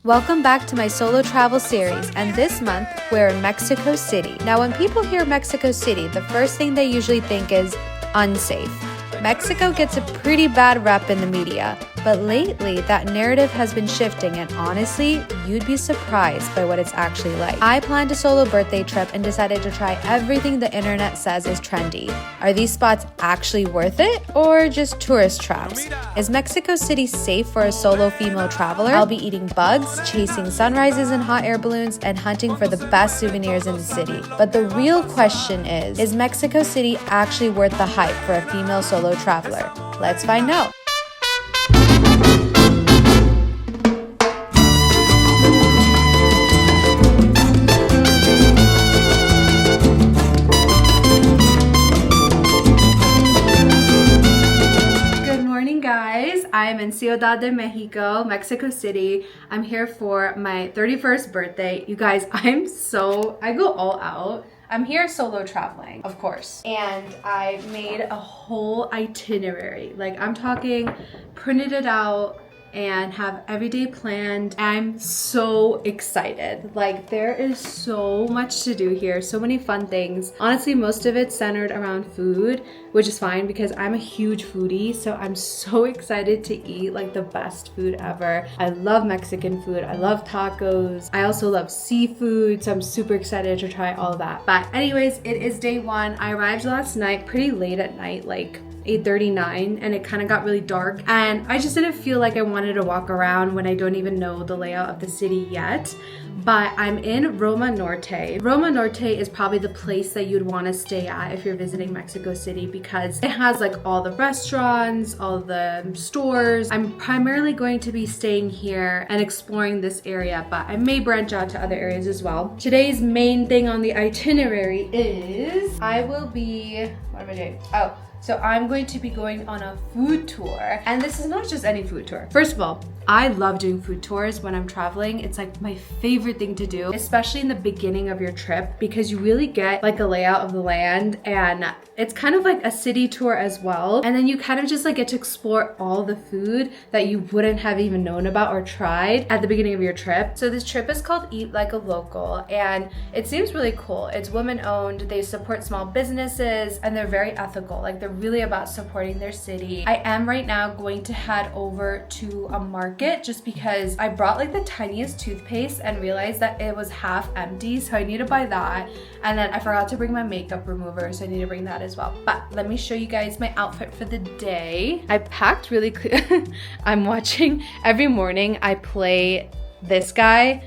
Welcome back to my solo travel series, and this month we're in Mexico City. Now when people hear Mexico City, the first thing they usually think is unsafe. Mexico gets a pretty bad rep in the media, but lately that narrative has been shifting, and honestly, you'd be surprised by what it's actually like. I planned a solo birthday trip and decided to try everything the internet says is trendy. Are these spots actually worth it, or just tourist traps? Is Mexico City safe for a solo female traveler? I'll be eating bugs, chasing sunrises in hot air balloons, and hunting for the best souvenirs in the city. But the real question is Mexico City actually worth the hype for a female solo traveler? Let's find out. I'm in Ciudad de Mexico, Mexico City. I'm here for my 31st birthday. You guys, I go all out. I'm here solo traveling, of course. And I made a whole itinerary. Like, I'm talking, printed it out and have every day planned. I'm so excited. Like, there is so much to do here, so many fun things. Honestly, most of it's centered around food, which is fine because I'm a huge foodie, so I'm so excited to eat like the best food ever. I love Mexican food, I love tacos, I also love seafood, so I'm super excited to try all of that. But anyways, it is day one. I arrived last night pretty late at night, like 8:39, and it kind of got really dark, and I just didn't feel like I wanted to walk around when I don't even know the layout of the city yet. But I'm in Roma Norte. Roma Norte is probably the place that you'd want to stay at if you're visiting Mexico City because it has like all the restaurants, all the stores. I'm primarily going to be staying here and exploring this area, but I may branch out to other areas as well. Today's main thing on the itinerary is what am I doing? So I'm going to be going on a food tour, and this is not just any food tour. First of all, I love doing food tours when I'm traveling. It's like my favorite thing to do, especially in the beginning of your trip, because you really get like a layout of the land, and it's kind of like a city tour as well. And then you kind of just like get to explore all the food that you wouldn't have even known about or tried at the beginning of your trip. So this trip is called Eat Like a Local, and it seems really cool. It's women owned, they support small businesses, and they're very ethical. Like, they're really about supporting their city. I am right now going to head over to a market just because I brought like the tiniest toothpaste and realized that it was half empty, so I need to buy that. And then I forgot to bring my makeup remover, so I need to bring that as well. But let me show you guys my outfit for the day. I packed really I'm watching every morning. I play this guy,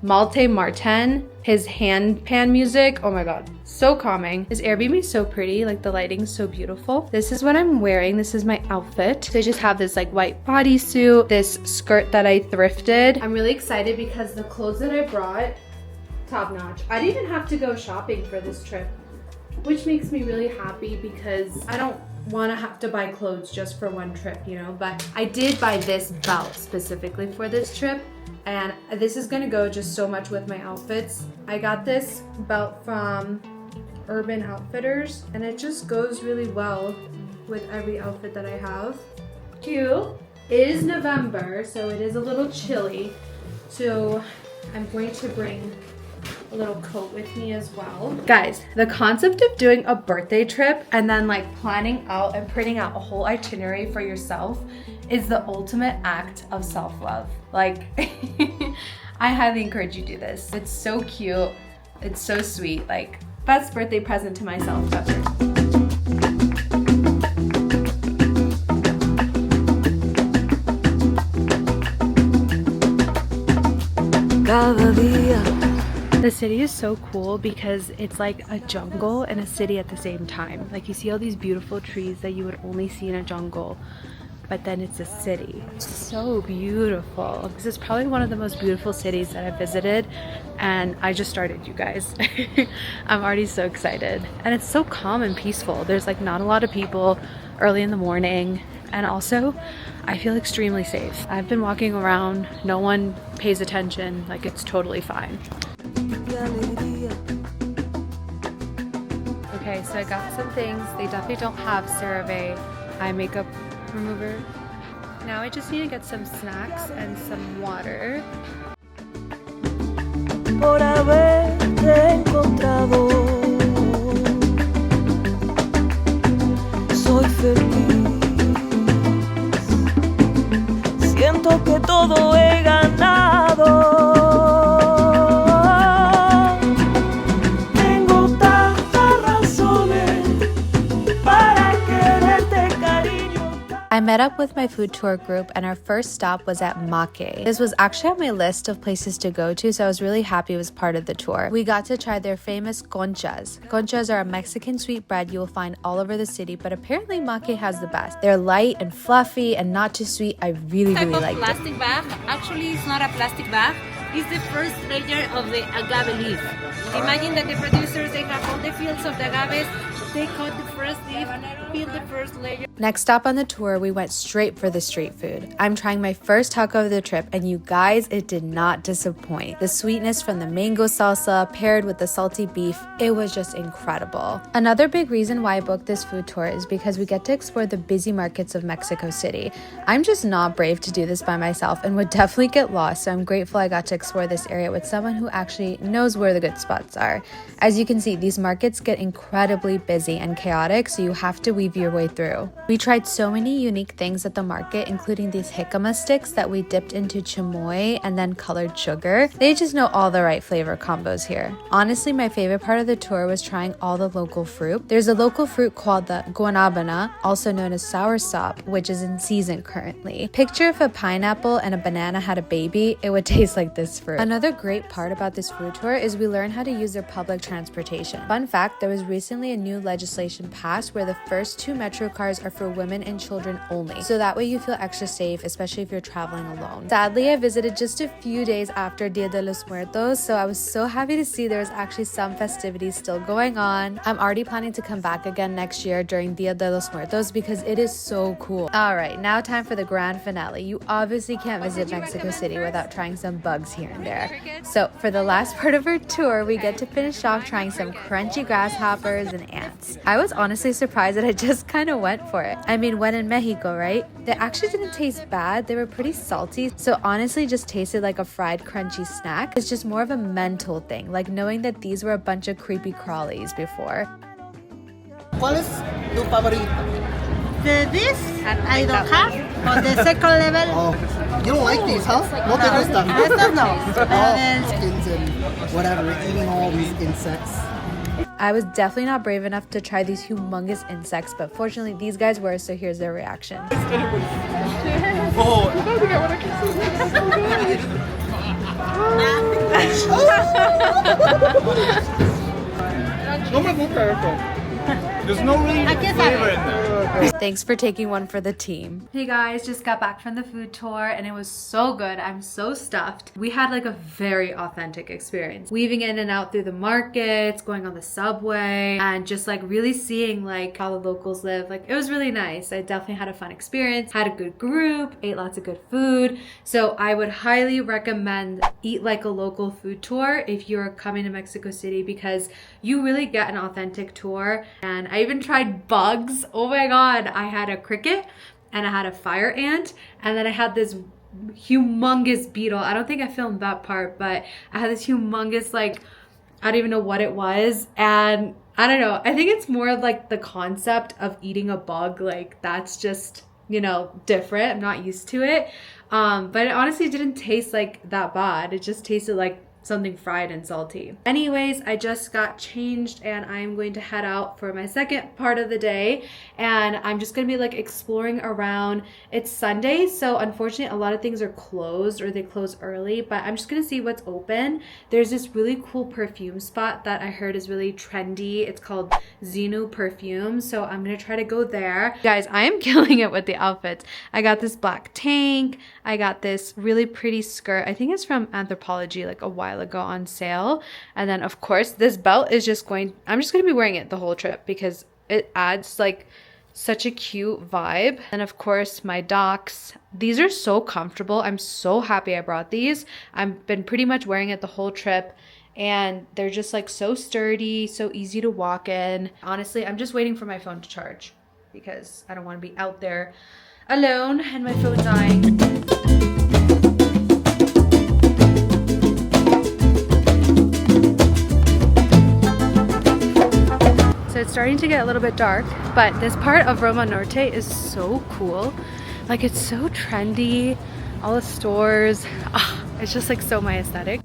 Malte Martin, his hand pan music. Oh my god, so calming. His Airbnb is so pretty, like the lighting's so beautiful. This is what I'm wearing. This is my outfit. So I just have this like white bodysuit, this skirt that I thrifted. I'm really excited because the clothes that I brought, top notch. I didn't even have to go shopping for this trip, which makes me really happy because I don't want to have to buy clothes just for one trip, you know. But I did buy this belt specifically for this trip, and this is gonna go just so much with my outfits. I got this belt from Urban Outfitters, and it just goes really well with every outfit that I have. Cute. It is November, so it is a little chilly, so I'm going to bring a little coat with me as well. Guys, the concept of doing a birthday trip and then like planning out and printing out a whole itinerary for yourself is the ultimate act of self-love. Like, I highly encourage you to do this. It's so cute. It's so sweet. Like, best birthday present to myself ever. The city is so cool because it's like a jungle and a city at the same time. Like, you see all these beautiful trees that you would only see in a jungle, but then it's a city. So beautiful. This is probably one of the most beautiful cities that I've visited, and I just started, you guys. I'm already so excited. And it's so calm and peaceful. There's like not a lot of people early in the morning, and also I feel extremely safe. I've been walking around, no one pays attention, like it's totally fine. Okay, so I got some things. They definitely don't have CeraVe eye makeup remover. Now I just need to get some snacks and some water. por haberte encontrado. Soy feliz, siento que todo he ganado. Tengo tantas razones para quererte, cariño. I met up with my food tour group and our first stop was at Make. This was actually on my list of places to go to, so I was really happy it was part of the tour. We got to try their famous conchas. Conchas are a Mexican sweet bread you will find all over the city, but apparently Make has the best. They're light and fluffy and not too sweet. I really like it. Plastic bag. Actually, it's not a plastic bag. It's the first layer of the agave leaf. Imagine that the producers, they have all the fields of the agaves. They cut the first leaf, peel the first layer. Next stop on the tour, we went straight for the street food. I'm trying my first taco of the trip, and you guys, it did not disappoint. The sweetness from the mango salsa paired with the salty beef, it was just incredible. Another big reason why I booked this food tour is because we get to explore the busy markets of Mexico City. I'm just not brave to do this by myself and would definitely get lost, so I'm grateful I got to explore this area with someone who actually knows where the good spots are. As you can see, these markets get incredibly busy and chaotic, so you have to weave your way through. We tried so many unique things at the market, including these jicama sticks that we dipped into chamoy and then colored sugar. They just know all the right flavor combos here. Honestly, my favorite part of the tour was trying all the local fruit. There's a local fruit called the guanabana, also known as soursop, which is in season currently. Picture if a pineapple and a banana had a baby, it would taste like this fruit. Another great part about this food tour is we learn how to use their public transportation. Fun fact, there was recently a new legislation passed where the first 2 metro cars are for women and children only, so that way you feel extra safe, especially if you're traveling alone. Sadly, I visited just a few days after Dia de los Muertos, so I was so happy to see there was actually some festivities still going on. I'm already planning to come back again next year during Dia de los Muertos because it is so cool. Alright, now time for the grand finale. You obviously can't visit Mexico City without trying some bugs here and there. So for the last part of our tour, we get to finish off trying some crunchy grasshoppers and ants. I was honestly surprised that I just kind of went for it. I mean, when in Mexico, right? They actually didn't taste bad. They were pretty salty, so honestly just tasted like a fried crunchy snack. It's just more of a mental thing, like knowing that these were a bunch of creepy crawlies before. ¿Cuál es tu favorito? This I don't have. On the second level, Oh, you don't like these, huh? No te gustan. estos no. Oh, skins and whatever, eating all these insects. I was definitely not brave enough to try these humongous insects, but fortunately these guys were, so here's their reaction. Oh, no me gusta esto. There's no really flavor in there. Thanks for taking one for the team. Hey guys, just got back from the food tour and it was so good. I'm so stuffed. We had like a very authentic experience. Weaving in and out through the markets, going on the subway, and just like really seeing like how the locals live. Like it was really nice. I definitely had a fun experience, had a good group, ate lots of good food. So I would highly recommend Eat Like a Local food tour if you're coming to Mexico City, because you really get an authentic tour. And I even tried bugs. Oh my god, I had a cricket and I had a fire ant, and then I had this humongous beetle. I don't think I filmed that part, but I had this humongous, like, I don't even know what it was. And I don't know, I think it's more of like the concept of eating a bug, like that's just, you know, different. I'm not used to it. But it honestly didn't taste like that bad. It just tasted like something fried and salty. Anyways, I just got changed and I'm going to head out for my second part of the day, and I'm just gonna be like exploring around. It's Sunday, so unfortunately a lot of things are closed or they close early, but I'm just gonna see what's open. There's this really cool perfume spot that I heard is really trendy. It's called Xinu perfume, so I'm gonna try to go there. Guys, I am killing it with the outfits. I got this black tank, I got this really pretty skirt. I think it's from Anthropology like a while ago on sale. And then of course this belt is just I'm just going to be wearing it the whole trip because it adds like such a cute vibe. And of course my Docs, these are so comfortable. I'm so happy I brought these. I've been pretty much wearing it the whole trip and they're just like so sturdy, so easy to walk in. Honestly, I'm just waiting for my phone to charge because I don't want to be out there alone and my phone dying. starting to get a little bit dark, but this part of Roma Norte is so cool. Like, it's so trendy, all the stores. Oh, it's just like so my aesthetic.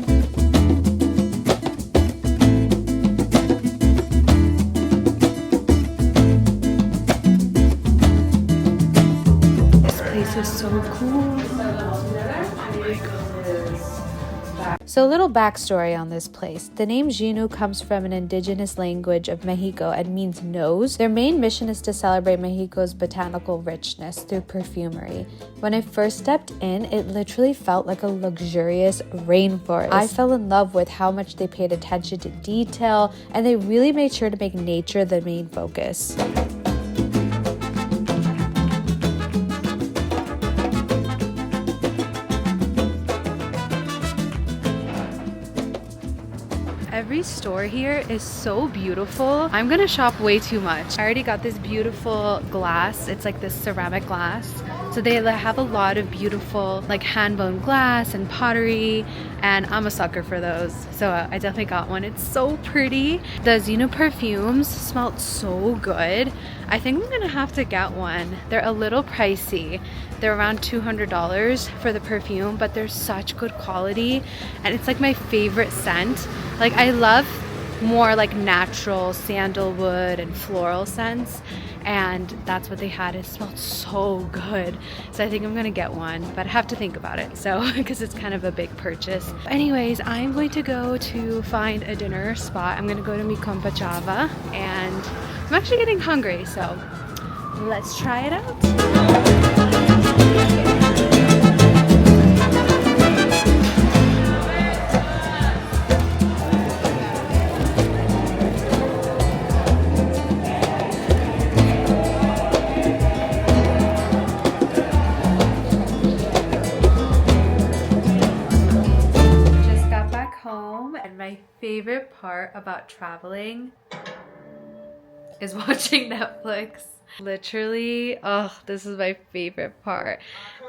This place is so cool. So a little backstory on this place. The name xinu comes from an indigenous language of Mexico and means nose. Their main mission is to celebrate Mexico's botanical richness through perfumery. When I first stepped in, it literally felt like a luxurious rainforest. I fell in love with how much they paid attention to detail, and they really made sure to make nature the main focus. Every store here is so beautiful. I'm gonna shop way too much. I already got this beautiful glass. It's like this ceramic glass. So they have a lot of beautiful like hand-blown glass and pottery, and I'm a sucker for those. So I definitely got one. It's so pretty. The xinu perfumes smelled so good. I think I'm gonna have to get one. They're a little pricey. They're around $200 for the perfume, but they're such good quality, and it's like my favorite scent. Like, I love more like natural sandalwood and floral scents, and that's what they had. It smelled so good. So I think I'm gonna get one, but I have to think about it, so because it's kind of a big purchase. Anyways, I'm going to go to find a dinner spot. I'm gonna go to mi compa Chava, and I'm actually getting hungry, so let's try it out. My favorite part about traveling is watching Netflix. Literally, oh, this is my favorite part.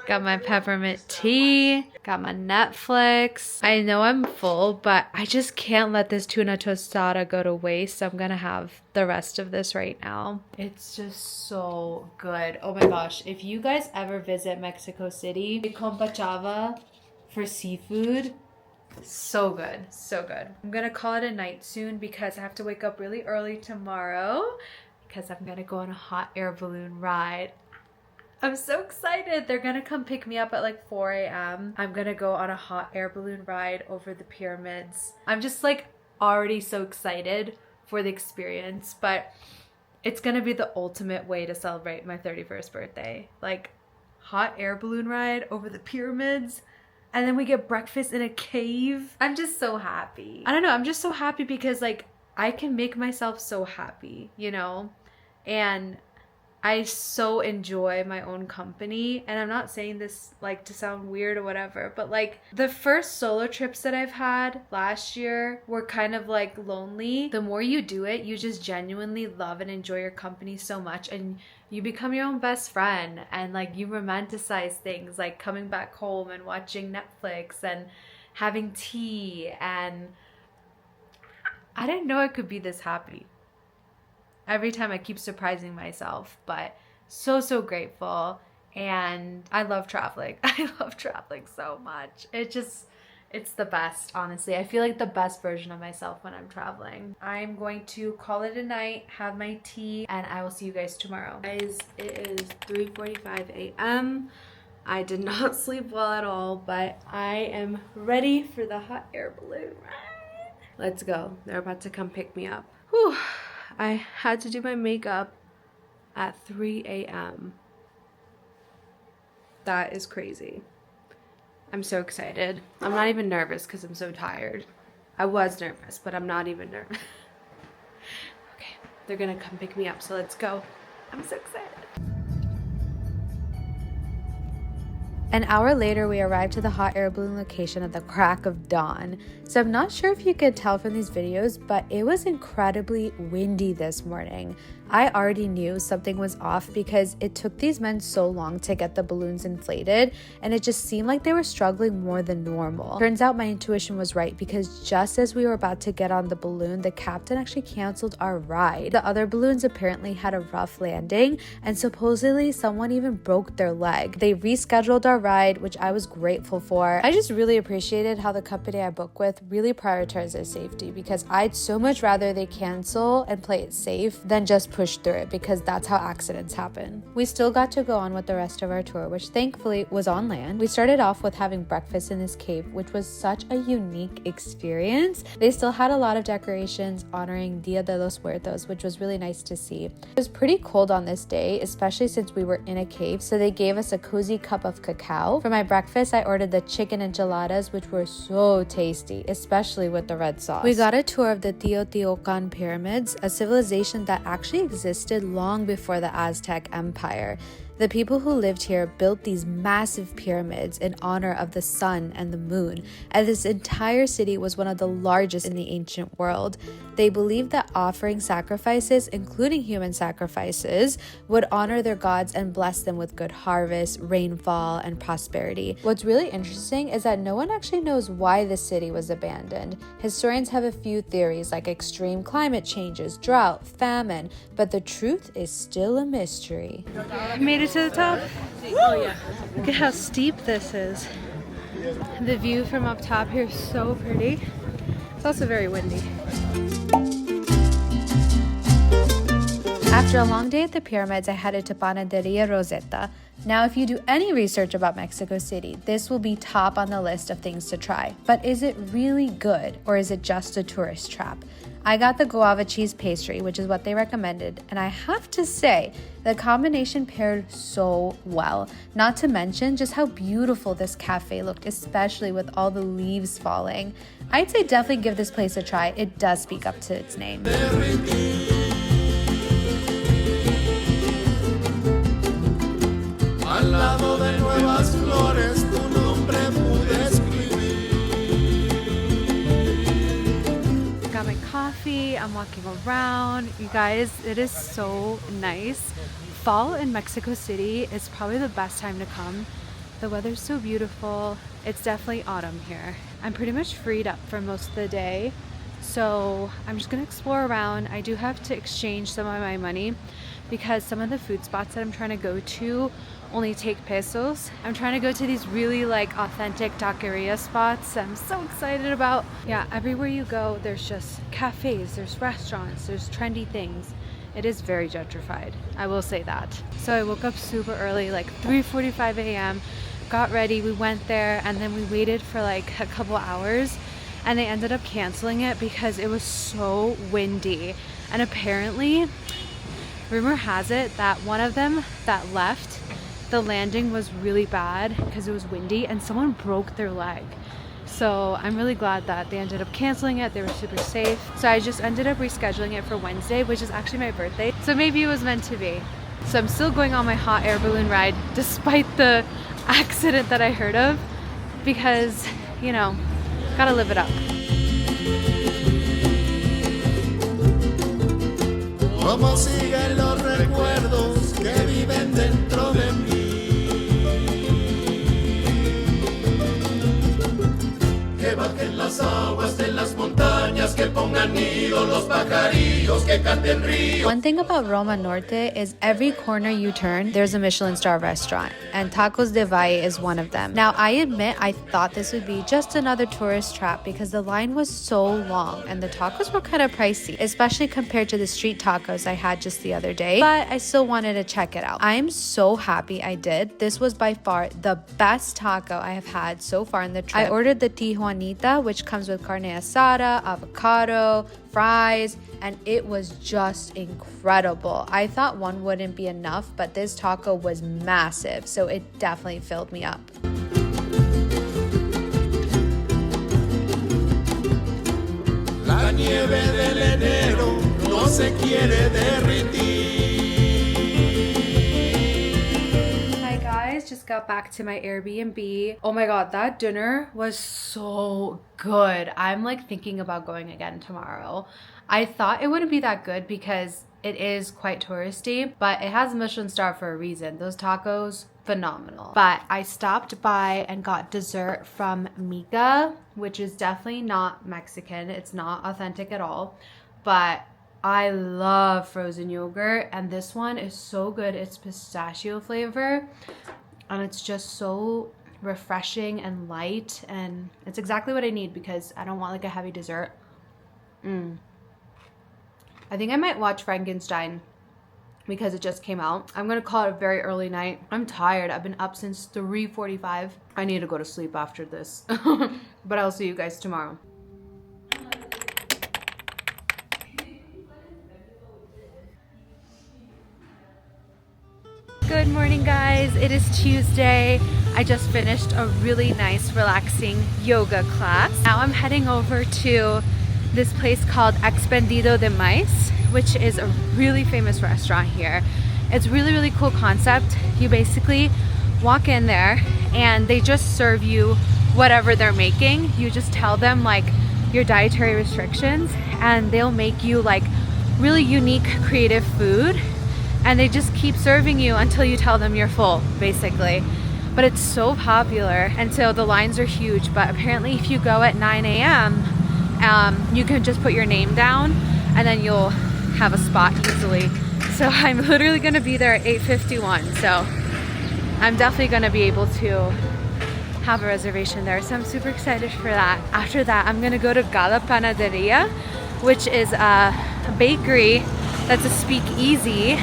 Got my peppermint tea, got my Netflix. I know I'm full, but I just can't let this tuna tostada go to waste, so I'm gonna have the rest of this right now. It's just so good. Oh my gosh, if you guys ever visit Mexico City, compa Chava for seafood, so good, so good. I'm gonna call it a night soon because I have to wake up really early tomorrow because I'm gonna go on a hot air balloon ride. I'm so excited. They're gonna come pick me up at like 4 a.m. I'm gonna go on a hot air balloon ride over the pyramids. I'm just like already so excited for the experience, but it's gonna be the ultimate way to celebrate my 31st birthday. Like, hot air balloon ride over the pyramids, and then we get breakfast in a cave. I'm just so happy. I don't know, I'm just so happy because like I can make myself so happy, you know? And I so enjoy my own company. And I'm not saying this like to sound weird or whatever, but like the first solo trips that I've had last year were kind of like lonely. The more you do it, you just genuinely love and enjoy your company so much, and you become your own best friend, and like you romanticize things like coming back home and watching Netflix and having tea, and I didn't know I could be this happy. Every time I keep surprising myself, but so grateful, and I love traveling. I love traveling so much. It's the best, honestly. I feel like the best version of myself when I'm traveling. I'm going to call it a night, have my tea, and I will see you guys tomorrow. Guys, it is 3:45 a.m. I did not sleep well at all, but I am ready for the hot air balloon ride. Let's go. They're about to come pick me up. Whew. I had to do my makeup at 3 a.m. That is crazy. I'm so excited. I'm not even nervous because I'm so tired. I was nervous, but I'm not even nervous. Okay, they're gonna come pick me up, so let's go. I'm so excited. An hour later, we arrived to the hot air balloon location at the crack of dawn. So I'm not sure if you could tell from these videos, but it was incredibly windy this morning. I already knew something was off because it took these men so long to get the balloons inflated, and it just seemed like they were struggling more than normal. Turns out my intuition was right, because just as we were about to get on the balloon, the captain actually canceled our ride. The other balloons apparently had a rough landing, and supposedly someone even broke their leg. They rescheduled our ride, which I was grateful for. I just really appreciated how the company I book with really prioritized their safety, because I'd so much rather they cancel and play it safe than just push through it, because that's how accidents happen. We still got to go on with the rest of our tour, which thankfully was on land. We started off with having breakfast in this cave, which was such a unique experience. They still had a lot of decorations honoring Dia de los Muertos, which was really nice to see. It was pretty cold on this day, especially since we were in a cave, so they gave us a cozy cup of cacao. For my breakfast, I ordered the chicken enchiladas, which were so tasty, especially with the red sauce. We got a tour of the Teotihuacán pyramids, a civilization that actually existed long before the Aztec Empire. The people who lived here built these massive pyramids in honor of the sun and the moon, and this entire city was one of the largest in the ancient world. They believed that offering sacrifices, including human sacrifices, would honor their gods and bless them with good harvest, rainfall, and prosperity. What's really interesting is that no one actually knows why the city was abandoned. Historians have a few theories, like extreme climate changes, drought, famine, but the truth is still a mystery. Made it to the top. Oh yeah. Look at how steep this is. The view from up top here is so pretty. It's also very windy. After a long day at the pyramids, I headed to Panaderia Rosetta. Now, if you do any research about Mexico City, this will be top on the list of things to try. But is it really good, or is it just a tourist trap? I got the guava cheese pastry, which is what they recommended, and I have to say, the combination paired so well. Not to mention just how beautiful this cafe looked, especially with all the leaves falling. I'd say definitely give this place a try. It does speak up to its name. Al lado de nuevas flores, tu nombre pude escribir. Got my coffee, I'm walking around. You guys, it is so nice. Fall in Mexico City is probably the best time to come. The weather's so beautiful. It's definitely autumn here. I'm pretty much freed up for most of the day, so I'm just gonna explore around. I do have to exchange some of my money because some of the food spots that I'm trying to go to only take pesos. I'm trying to go to these really like authentic taqueria spots I'm so excited about. Yeah, everywhere you go, there's just cafes, there's restaurants, there's trendy things. It is very gentrified, I will say that. So I woke up super early, like 3:45 a.m., got ready, we went there, and then we waited for like a couple hours, and they ended up canceling it because it was so windy. And apparently, rumor has it that one of them that left, the landing was really bad because it was windy and someone broke their leg. So I'm really glad that they ended up canceling it. They were super safe. So I just ended up rescheduling it for Wednesday, which is actually my birthday. So maybe it was meant to be. So I'm still going on my hot air balloon ride despite the accident that I heard of, because, you know, gotta live it up. Como siguen los recuerdos que viven dentro de mí. Que bajen las aguas de las montañas, que pongan nido los pajarillos, que canten ríos. One thing about Roma Norte is every corner you turn, there's a Michelin star restaurant, and Tacos de Valle is one of them. Now, I admit I thought this would be just another tourist trap because the line was so long and the tacos were kind of pricey, especially compared to the street tacos I had just the other day, but I still wanted to check it out. I am so happy I did. This was by far the best taco I have had so far in the trip. I ordered the Tijuanita, which comes with carne asada, avocado, fries, and it was just incredible. I thought one wouldn't be enough, but this taco was massive, so it definitely filled me up. La nieve del enero no se quiere derretir. Hi guys, just got back to my Airbnb. Oh my god, that dinner was so good. I'm like thinking about going again tomorrow. I thought it wouldn't be that good because it is quite touristy, but it has a Michelin star for a reason. Those tacos, phenomenal. But I stopped by and got dessert from Mika, which is definitely not Mexican. It's not authentic at all, but I love frozen yogurt, and this one is so good. It's pistachio flavor, and it's just so refreshing and light, and it's exactly what I need because I don't want like a heavy dessert. I think I might watch Frankenstein because it just came out. I'm gonna call it a very early night. I'm tired. I've been up since 3:45. I need to go to sleep after this. But I'll see you guys tomorrow. Good morning, guys. It is Tuesday. I just finished a really nice, relaxing yoga class. Now I'm heading over to this place called Expendido de Mais, which is a really famous restaurant here. It's really, really cool concept. You basically walk in there and they just serve you whatever they're making. You just tell them like your dietary restrictions and they'll make you like really unique, creative food. And they just keep serving you until you tell them you're full, basically. But it's so popular, and so the lines are huge. But apparently if you go at 9 a.m., you can just put your name down and then you'll have a spot easily. So I'm literally gonna be there at 8:51. So I'm definitely gonna be able to have a reservation there. So I'm super excited for that. After that, I'm gonna go to Gala Panaderia, which is a bakery that's a speakeasy.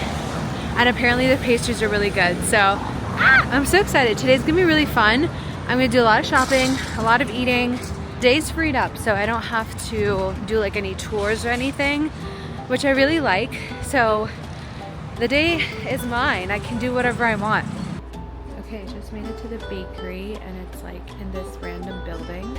And apparently the pastries are really good. So I'm so excited. Today's gonna be really fun. I'm gonna do a lot of shopping, a lot of eating. Day's freed up, so I don't have to do like any tours or anything, which I really like. So the day is mine. I can do whatever I want. Okay, just made it to the bakery and it's like in this random building.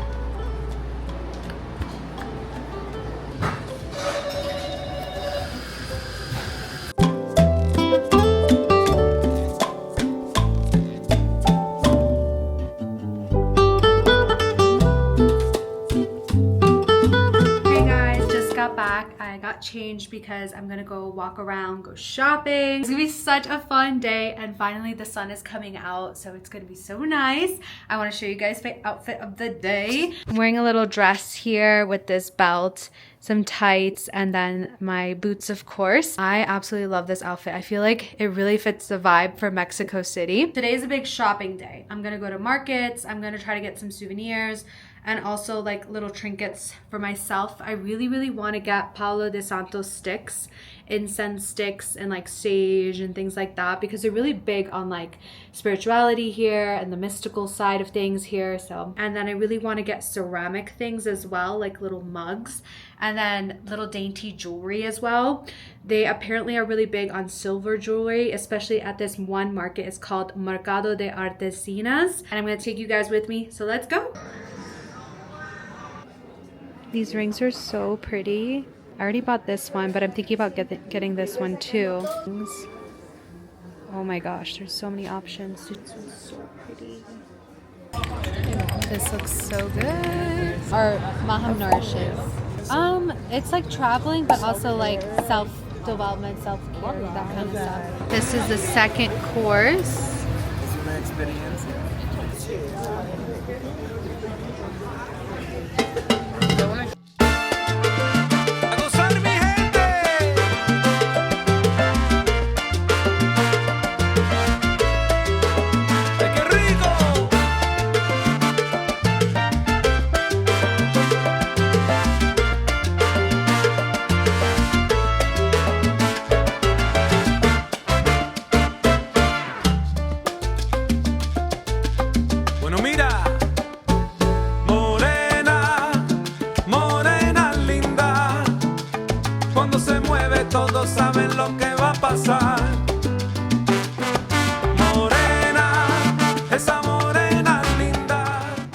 Changed because I'm gonna go walk around, go shopping. It's gonna be such a fun day, and finally the sun is coming out, so it's gonna be so nice. I want to show you guys my outfit of the day. I'm wearing a little dress here with this belt, some tights, and then my boots, of course. I absolutely love this outfit. I feel like it really fits the vibe for Mexico City. Today is a big shopping day. I'm gonna go to markets. I'm gonna try to get some souvenirs and also like little trinkets for myself. I really, really want to get Palo de Santos sticks, incense sticks, and like sage and things like that, because they're really big on like spirituality here and the mystical side of things here. So, and then I really want to get ceramic things as well, like little mugs, and then little dainty jewelry as well. They apparently are really big on silver jewelry, especially at this one market. It's called Mercado de Artesinas, and I'm going to take you guys with me. So let's go. These rings are so pretty. I already bought this one, but I'm thinking about getting this one too. Oh my gosh, there's so many options. This one's so pretty. This looks so good. Or Maham nourishes. It's like traveling, but also like self-development, self-care, that kind of stuff. This is the second course. Es una experiencia. Todos saben lo que va a pasar. Morena, esa morena linda.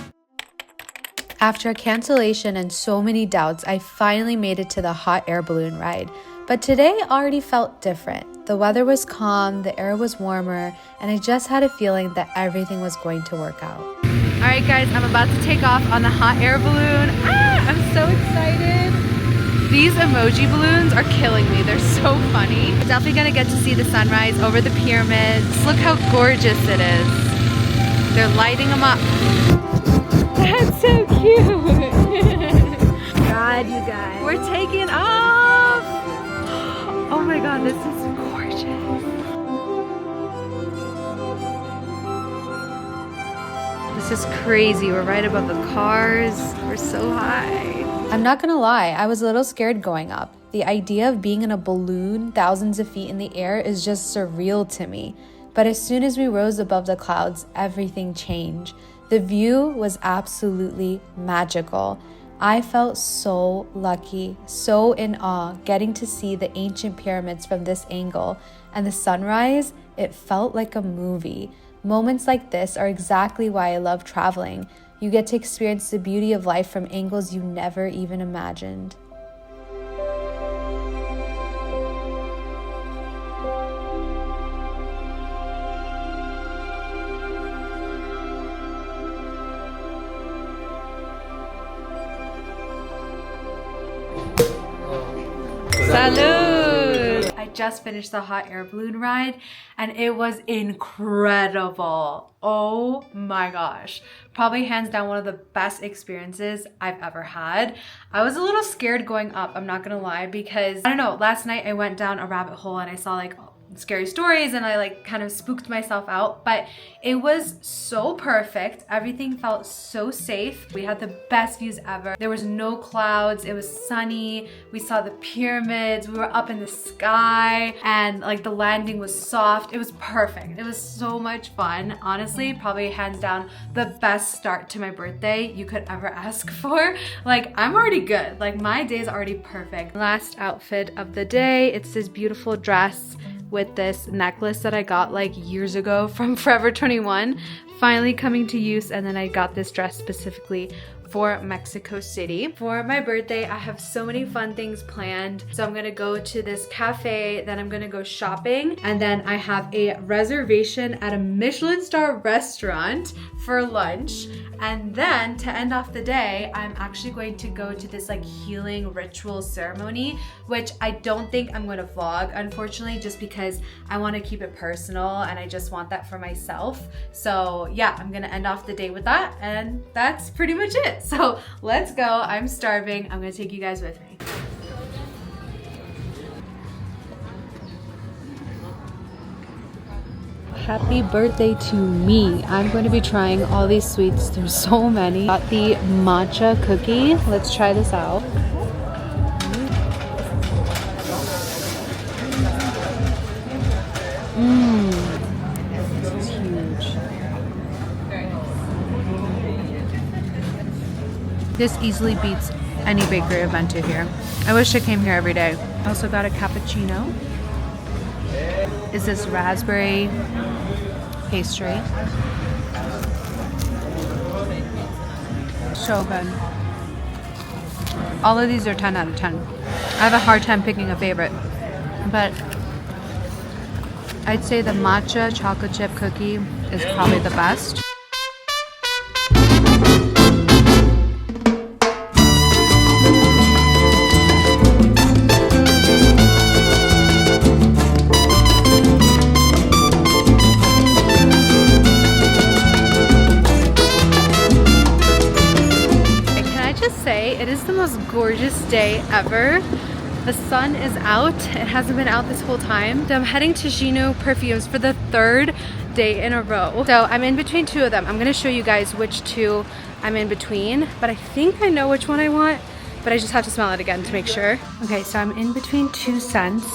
After a cancellation and so many doubts, I finally made it to the hot air balloon ride. But today already felt different. The weather was calm, the air was warmer, and I just had a feeling that everything was going to work out. All right, guys, I'm about to take off on the hot air balloon. I'm so excited. These emoji balloons are killing me. They're so funny. We're definitely gonna get to see the sunrise over the pyramids. Look how gorgeous it is. They're lighting them up. That's so cute. God, you guys. We're taking off. Oh my God, this is gorgeous. This is crazy. We're right above the cars. We're so high. I'm not gonna lie, I was a little scared going up. The idea of being in a balloon thousands of feet in the air is just surreal to me. But as soon as we rose above the clouds, everything changed. The view was absolutely magical. I felt so lucky, so in awe, getting to see the ancient pyramids from this angle. And the sunrise, it felt like a movie. Moments like this are exactly why I love traveling. You get to experience the beauty of life from angles you never even imagined. Salud! I just finished the hot air balloon ride and it was incredible. Oh my gosh. Probably hands down one of the best experiences I've ever had. I was a little scared going up, I'm not gonna lie, because I don't know, last night I went down a rabbit hole and I saw like scary stories and I like kind of spooked myself out, but it was so perfect. Everything felt so safe. We had the best views ever. There was no clouds, it was sunny, we saw the pyramids, we were up in the sky, and like the landing was soft. It was perfect. It was so much fun. Honestly, probably hands down the best start to my birthday you could ever ask for. Like, I'm already good. Like, my day is already perfect. Last outfit of the day, it's this beautiful dress with this necklace that I got like years ago from Forever 21, finally coming to use. And then I got this dress specifically for Mexico City. For my birthday, I have so many fun things planned. So I'm gonna go to this cafe, then I'm gonna go shopping, and then I have a reservation at a Michelin star restaurant for lunch. And then to end off the day, I'm actually going to go to this like healing ritual ceremony, which I don't think I'm gonna vlog, unfortunately, just because I wanna keep it personal and I just want that for myself. So yeah, I'm gonna end off the day with that, and that's pretty much it. So let's go. I'm starving. I'm gonna take you guys with me. Happy birthday to me. I'm going to be trying all these sweets. There's so many. Got the matcha cookie. Let's try this out. This is huge. This easily beats any bakery I've been to here. I wish I came here every day. I also got a cappuccino. Is this raspberry pastry? So good. All of these are 10 out of 10. I have a hard time picking a favorite, but I'd say the matcha chocolate chip cookie is probably the best. It is the most gorgeous day ever. The sun is out. It hasn't been out this whole time. So I'm heading to Xinu Perfumes for the third day in a row. So I'm in between two of them. I'm gonna show you guys which two I'm in between, but I think I know which one I want, but I just have to smell it again to make sure. Okay, so I'm in between two scents.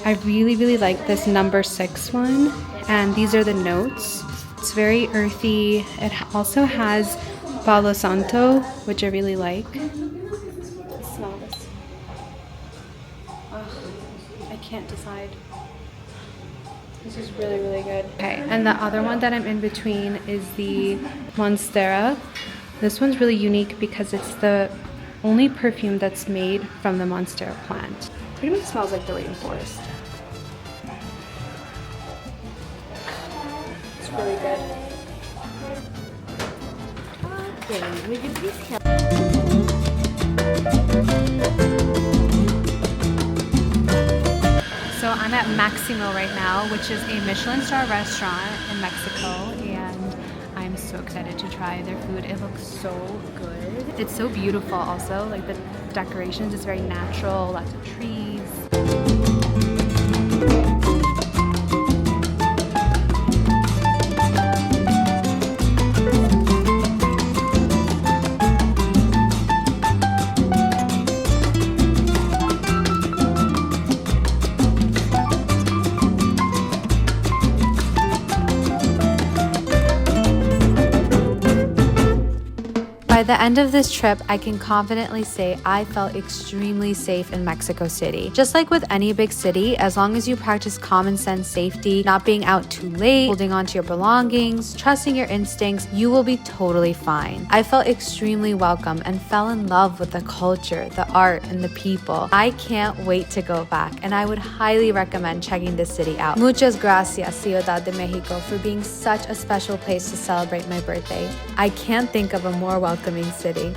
I really like this number 6 one, and these are the notes. It's very earthy. It also has Palo Santo, which I really like. Smell this. I can't decide. This is really good. Okay, and the other one that I'm in between is the Monstera. This one's really unique because it's the only perfume that's made from the Monstera plant. Pretty much smells like the rainforest. It's really good. Will you please help? Maximo right now, which is a Michelin star restaurant in Mexico, and I'm so excited to try their food. It looks so good. It's so beautiful also, like the decorations is very natural, lots of trees. By the end of this trip, I can confidently say I felt extremely safe in Mexico City. Just like with any big city, as long as you practice common sense safety, not being out too late, holding on to your belongings, trusting your instincts, you will be totally fine. I felt extremely welcome and fell in love with the culture, the art, and the people. I can't wait to go back, and I would highly recommend checking this city out. Muchas gracias, Ciudad de Mexico, for being such a special place to celebrate my birthday. I can't think of a more welcoming city.